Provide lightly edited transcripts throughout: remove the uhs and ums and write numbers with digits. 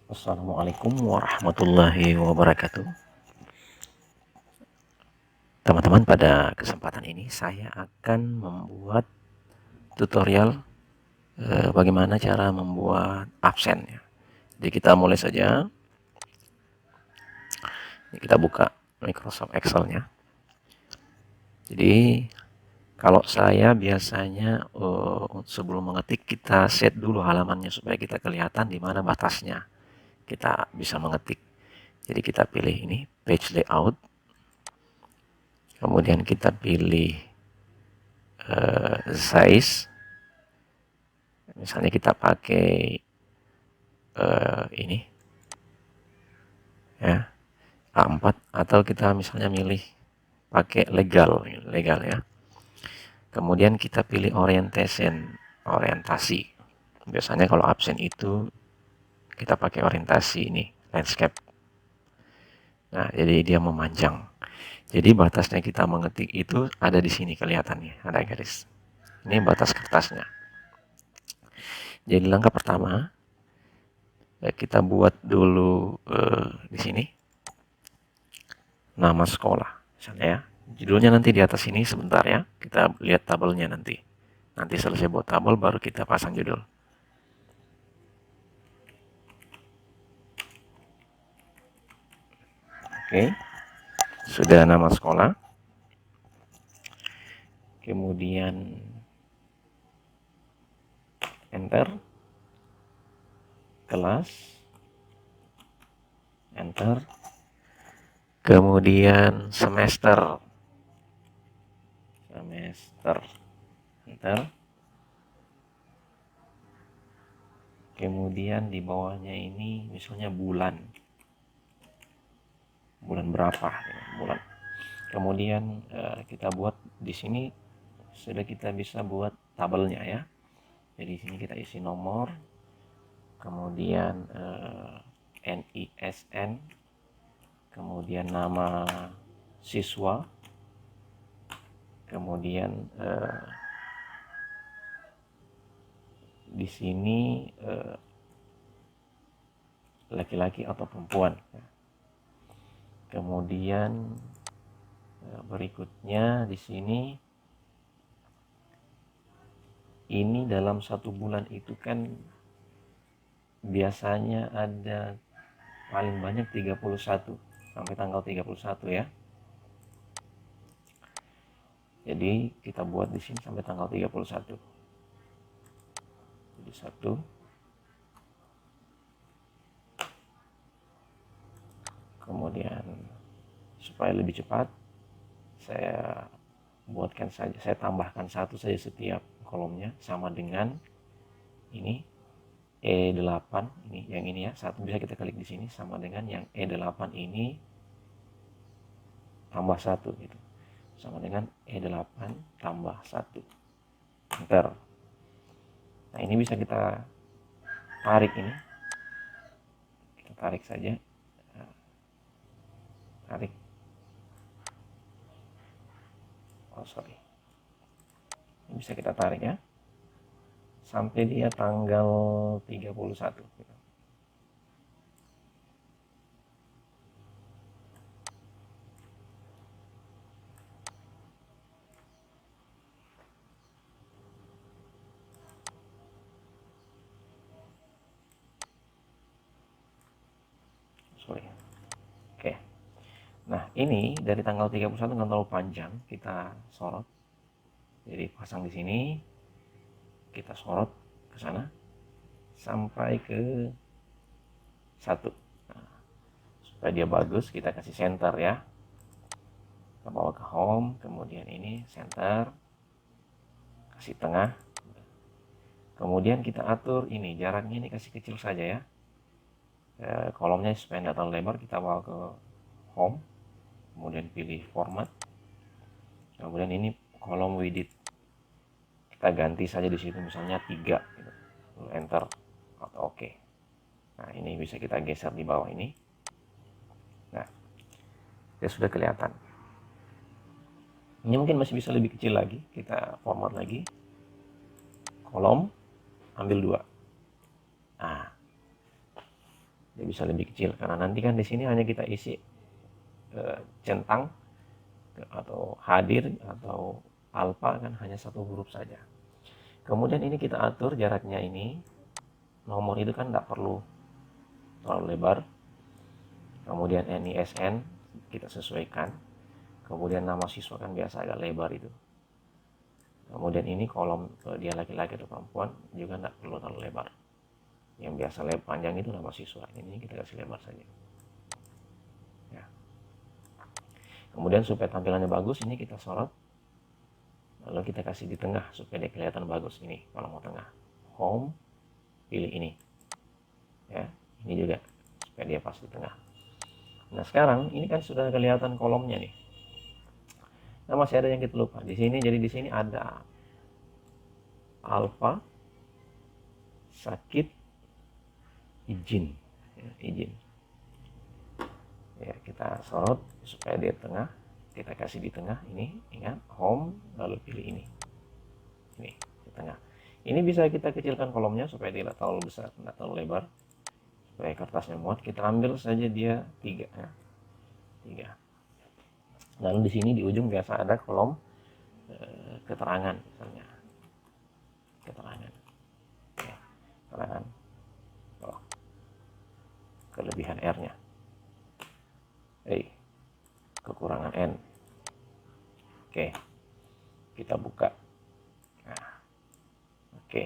Assalamualaikum warahmatullahi wabarakatuh. Teman-teman, pada kesempatan ini saya akan membuat tutorial bagaimana cara membuat absen ya. Jadi kita mulai saja. Kita buka Microsoft Excel-nya. Jadi kalau saya biasanya sebelum mengetik kita set dulu halamannya supaya kita kelihatan di mana batasnya. Kita bisa mengetik. Jadi kita pilih ini page layout. Kemudian kita pilih size, misalnya kita pakai ini ya, A4, atau kita misalnya milih pakai legal ya. Kemudian kita pilih orientasi. Biasanya kalau absen itu kita pakai orientasi ini, landscape. Nah, jadi dia memanjang. Jadi batasnya kita mengetik itu ada di sini kelihatannya, ada garis. Ini batas kertasnya. Jadi langkah pertama, kita buat dulu di sini nama sekolah, misalnya ya. Judulnya nanti di atas ini sebentar ya. Kita lihat tabelnya nanti. Nanti selesai buat tabel baru kita pasang judul. Oke. Sudah nama sekolah. Kemudian enter. Kelas. Enter. Kemudian semester. Enter. Kemudian di bawahnya ini misalnya bulan berapa ya, bulan. Kemudian kita buat di sini sudah kita bisa buat tabelnya ya. Jadi di sini kita isi nomor, kemudian NISN, kemudian nama siswa, kemudian di sini laki-laki atau perempuan. Kemudian berikutnya di sini ini dalam satu bulan itu kan biasanya ada paling banyak 31 sampai tanggal 31 ya. Jadi kita buat di sini sampai tanggal 31. Jadi 1, kemudian supaya lebih cepat saya buatkan saja, saya tambahkan 1 saja setiap kolomnya, sama dengan ini E8 ini, yang ini ya, 1 bisa kita klik di sini, sama dengan yang E8 ini tambah 1 gitu, sama dengan E8 tambah 1. Enter. Nah, ini bisa kita tarik ini. Kita tarik saja. Tarik. Oh, sorry. Ini bisa kita tarik ya. Sampai dia tanggal 31. Sorry. Oke. Nah, ini dari tanggal 31 nggak terlalu panjang, kita sorot. Jadi pasang di sini, kita sorot ke sana sampai ke 1. Nah, supaya dia bagus, kita kasih center ya. Kita bawa ke home, kemudian ini center, kasih tengah. Kemudian kita atur ini, jaraknya ini kasih kecil saja ya. Kolomnya supaya tidak terlalu lebar, kita bawa ke home, kemudian pilih format, kemudian ini kolom width kita ganti saja di situ, misalnya 3 gitu. Enter atau oke. Nah, ini bisa kita geser di bawah ini. Nah, dia sudah kelihatan. Ini mungkin masih bisa lebih kecil lagi, kita format lagi, kolom, ambil 2. Nah, dia bisa lebih kecil, karena nanti kan di sini hanya kita isi centang atau hadir atau alfa, kan hanya satu huruf saja. Kemudian ini kita atur jaraknya, ini nomor itu kan tidak perlu terlalu lebar. Kemudian NISN kita sesuaikan. Kemudian nama siswa kan biasa agak lebar itu. Kemudian ini kolom dia laki-laki atau perempuan juga tidak perlu terlalu lebar. Yang biasa lebar panjang itu nama siswa. Ini kita kasih lebar saja. Ya. Kemudian supaya tampilannya bagus, ini kita sorot. Lalu kita kasih di tengah supaya dia kelihatan bagus. Ini kalau mau tengah. Home, pilih ini. Ya, ini juga supaya dia pas di tengah. Nah, sekarang ini kan sudah kelihatan kolomnya nih. Nah, masih ada yang kita lupa di sini. Jadi di sini ada alfa, sakit, izin. Ya, izin. Ya, kita sorot supaya dia tengah. Kita kasih di tengah ini, ingat home, lalu pilih ini. Ini di tengah. Ini bisa kita kecilkan kolomnya supaya tidak terlalu besar, tidak terlalu lebar. Supaya kertasnya muat, kita ambil saja dia 3 ya. 3. Lalu di sini di ujung biasa ada kolom keterangan, misalnya keterangan, ya, keterangan, oh, kelebihan R-nya, kekurangan N. Oke, kita buka. Nah, oke.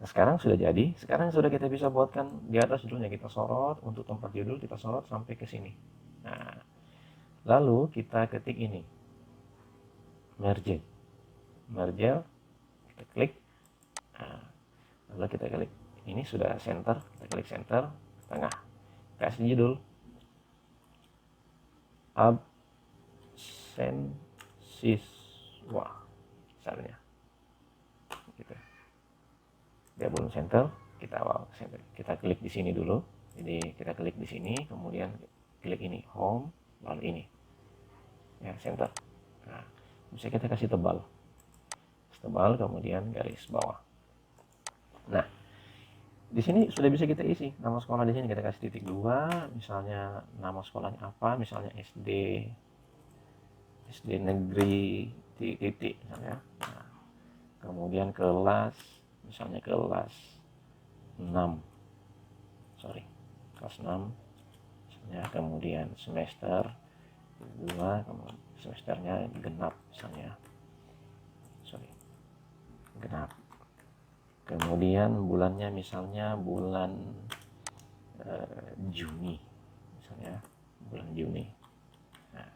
Nah, sekarang sudah jadi. Sekarang sudah kita bisa buatkan di atas judulnya, kita sorot untuk tempat judul, kita sorot sampai ke sini. Nah, lalu kita ketik ini, merge, kita klik. Nah, lalu kita klik ini sudah center, kita klik center, tengah, kasih judul absen siswa misalnya, gitu. Dia belum center, kita center, kita klik di sini dulu. Jadi kita klik di sini, kemudian klik ini home, lalu ini ya center. Nah, bisa kita kasih tebal, kemudian garis bawah. Nah, di sini sudah bisa kita isi nama sekolah. Di sini kita kasih titik 2, misalnya nama sekolahnya apa, misalnya SD negeri titik misalnya. Nah, kemudian kelas, misalnya kelas 6, misalnya. Kemudian semester 2, semesternya genap misalnya, genap. Kemudian bulannya misalnya bulan Juni, misalnya bulan Juni. Nah,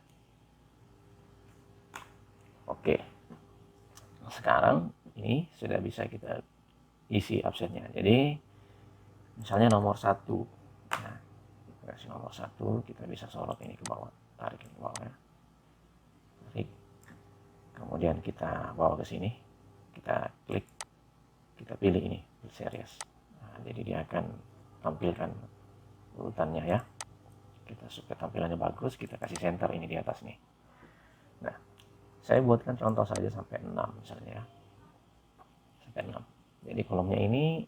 oke. Sekarang ini sudah bisa kita isi absennya. Jadi misalnya nomor 1. Nah, kasih nomor 1, kita bisa sorot ini ke bawah, tarik ini ke bawah ya. Tarik. Kemudian kita bawa ke sini. Kita klik, kita pilih ini series. Nah, jadi dia akan tampilkan urutannya ya. Kita supaya tampilannya bagus, kita kasih center ini di atas nih. Nah, saya buatkan contoh saja sampai 6 misalnya ya. Sampai 6. Jadi kolomnya ini,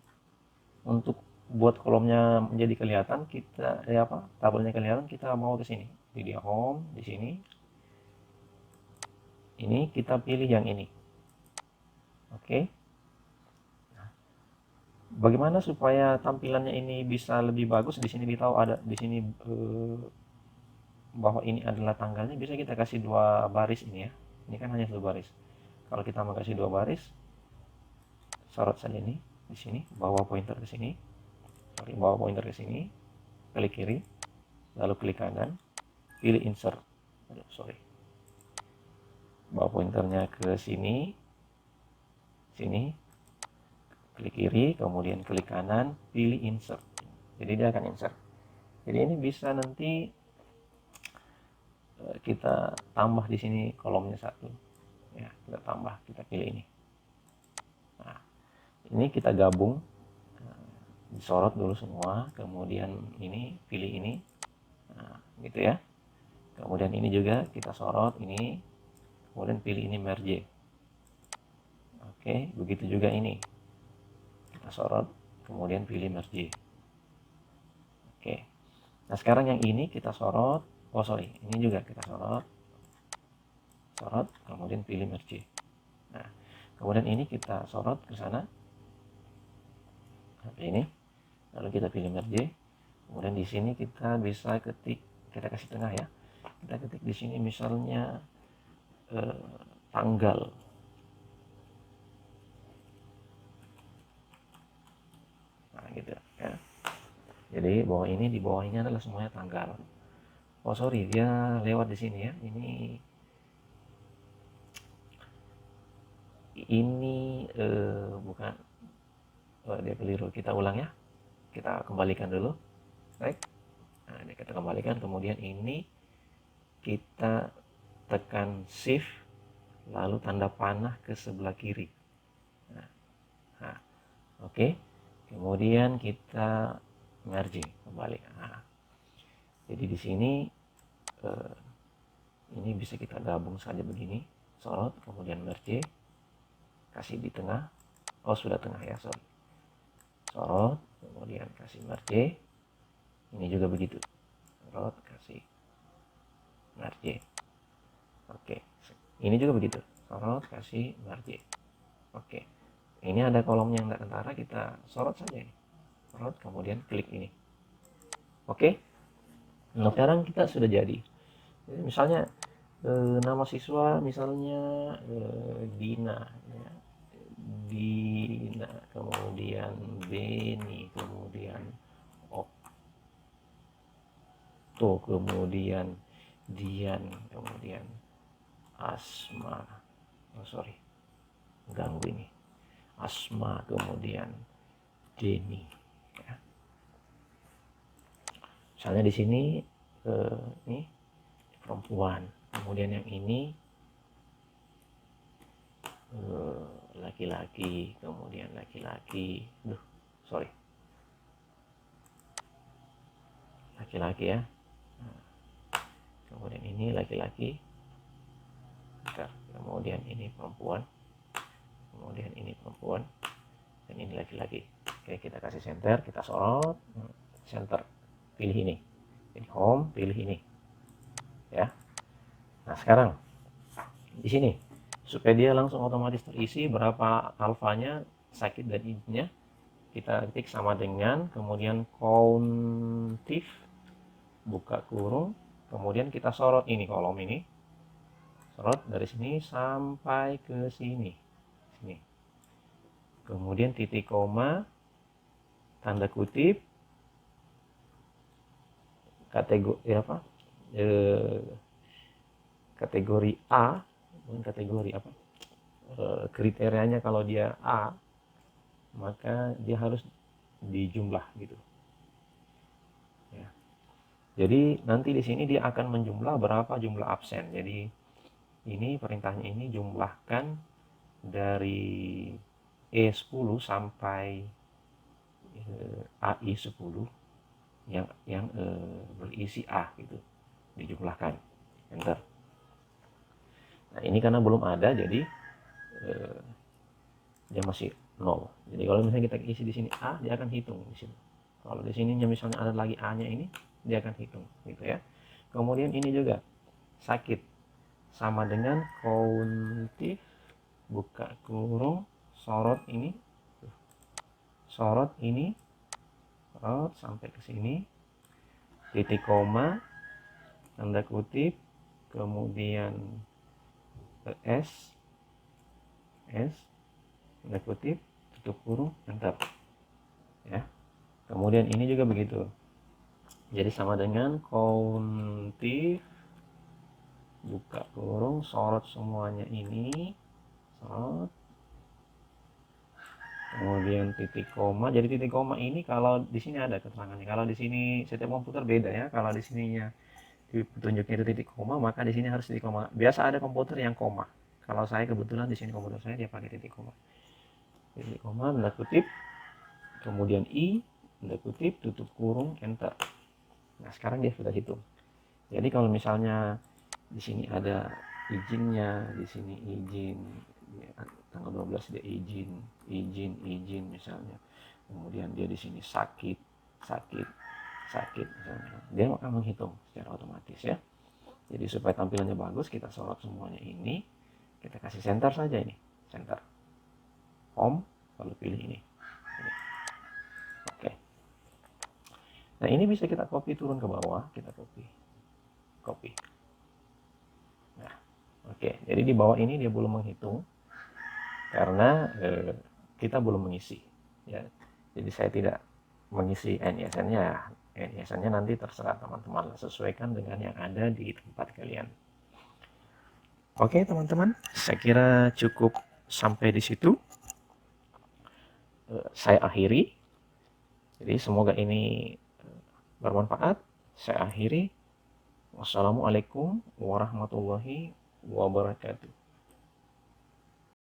untuk buat kolomnya menjadi kelihatan, kita tabelnya kelihatan, kita bawa ke sini. Di dia home, di sini. Ini kita pilih yang ini. Oke. Nah, bagaimana supaya tampilannya ini bisa lebih bagus? Di sini ditahu ada di sini bahwa ini adalah tanggalnya, bisa kita kasih 2 baris ini ya. Ini kan hanya 1 baris. Kalau kita mau kasih 2 baris, sorot saja ini di sini, bawa pointer ke sini. Bawa pointer ke sini, klik kiri, lalu klik kanan, pilih insert. Bawa pointernya ke sini, klik kiri, kemudian klik kanan, pilih insert. Jadi dia akan insert. Jadi ini bisa nanti kita tambah di sini kolomnya 1. Ya, kita tambah, kita pilih ini. Nah, ini kita gabung, disorot dulu semua, kemudian ini pilih ini. Nah, gitu ya. Kemudian ini juga kita sorot ini, kemudian pilih ini merge. Oke, begitu juga ini. Kita sorot, kemudian pilih merge. Oke. Nah, sekarang yang ini kita sorot. Oh, sorry. Ini juga kita sorot. Sorot, kemudian pilih merge. Nah, kemudian ini kita sorot ke sana. Seperti ini. Lalu kita pilih merge. Kemudian di sini kita bisa ketik, kita kasih tengah ya. Kita ketik di sini misalnya tanggal. Nah, gitu ya. Jadi bawah ini, di bawah ini adalah semuanya tanggal. Oh, sorry, dia lewat di sini ya. Ini bukan, dia keliru. Kita ulang ya. Kita kembalikan dulu. Baik. Nah, ini kita kembalikan. Kemudian ini kita tekan shift, lalu tanda panah ke sebelah kiri. Nah, oke. Kemudian kita merging kembali. Nah, jadi di sini ini bisa kita gabung saja begini. Sorot, kemudian merge. Kasih di tengah. Oh, sudah tengah ya, sorry. Sorot, kemudian kasih merge. Ini juga begitu. Sorot, kasih merge. Oke. Ini juga begitu. Sorot, kasih merge. Oke. Ini ada kolom yang tidak kentara, kita sorot saja ini. Sorot, kemudian klik ini. Oke. Nah, sekarang kita sudah jadi. Jadi misalnya nama siswa misalnya Dina ya. Dina, kemudian Beni, kemudian Okto, kemudian Dian, kemudian Asma. Oh, sorry, ganggu ini. Asma, kemudian Deni. Ya. Misalnya di sini ini perempuan, kemudian yang ini laki-laki, kemudian laki-laki, sorry, laki-laki ya. Kemudian ini laki-laki, kemudian ini perempuan, kemudian ini perempuan, dan ini laki-laki. Oke, kita kasih center, kita sorot, center, pilih ini, jadi home, pilih ini, ya. Nah, sekarang di sini supaya dia langsung otomatis terisi berapa alfanya, sakit dan izinnya, kita ketik sama dengan, kemudian countif, buka kurung, kemudian kita sorot ini kolom ini, sorot dari sini sampai ke sini, kemudian titik koma, tanda kutip, kategori apa, kategori A, bukan kategori apa, kriterianya kalau dia A, maka dia harus dijumlah gitu ya. Jadi nanti di sini dia akan menjumlah berapa jumlah absen. Jadi ini perintahnya ini jumlahkan dari E10 sampai AI10 yang berisi A gitu, dijumlahkan, enter. Nah, ini karena belum ada jadi dia masih 0. Jadi kalau misalnya kita isi di sini A, dia akan hitung di sini. Kalau di sininya misalnya ada lagi A-nya ini, dia akan hitung gitu ya. Kemudian ini juga sakit, sama dengan countif, buka kurung, sorot ini, sorot sampai ke sini, titik koma, tanda kutip, kemudian S, tanda kutip, tutup kurung, enter ya. Kemudian ini juga begitu, jadi sama dengan countif, buka kurung, sorot semuanya ini, sorot, kemudian titik koma. Jadi titik koma ini kalau di sini ada keterangannya, kalau di sini setiap komputer beda ya. Kalau di sininya petunjuknya itu titik koma, maka di sini harus titik koma. Biasa ada komputer yang koma, kalau saya kebetulan di sini komputer saya dia pakai titik koma. Titik koma, tanda kutip, kemudian I, tanda kutip, tutup kurung, enter. Nah, sekarang dia sudah hitung. Jadi kalau misalnya di sini ada izinnya, di sini izin ya, tanggal 12 dia izin misalnya. Kemudian dia di sini sakit, sakit misalnya, dia akan menghitung secara otomatis ya. Jadi supaya tampilannya bagus, kita sorot semuanya ini, kita kasih center saja ini, center, home, lalu pilih ini. Oke. Nah ini bisa kita copy turun ke bawah, kita copy. Nah, oke. Jadi di bawah ini dia belum menghitung karena kita belum mengisi. Ya, jadi saya tidak mengisi NISN-nya. NISN-nya nanti terserah teman-teman, sesuaikan dengan yang ada di tempat kalian. Oke teman-teman, saya kira cukup sampai di situ. Saya akhiri. Jadi semoga ini bermanfaat. Saya akhiri. Wassalamualaikum warahmatullahi wabarakatuh.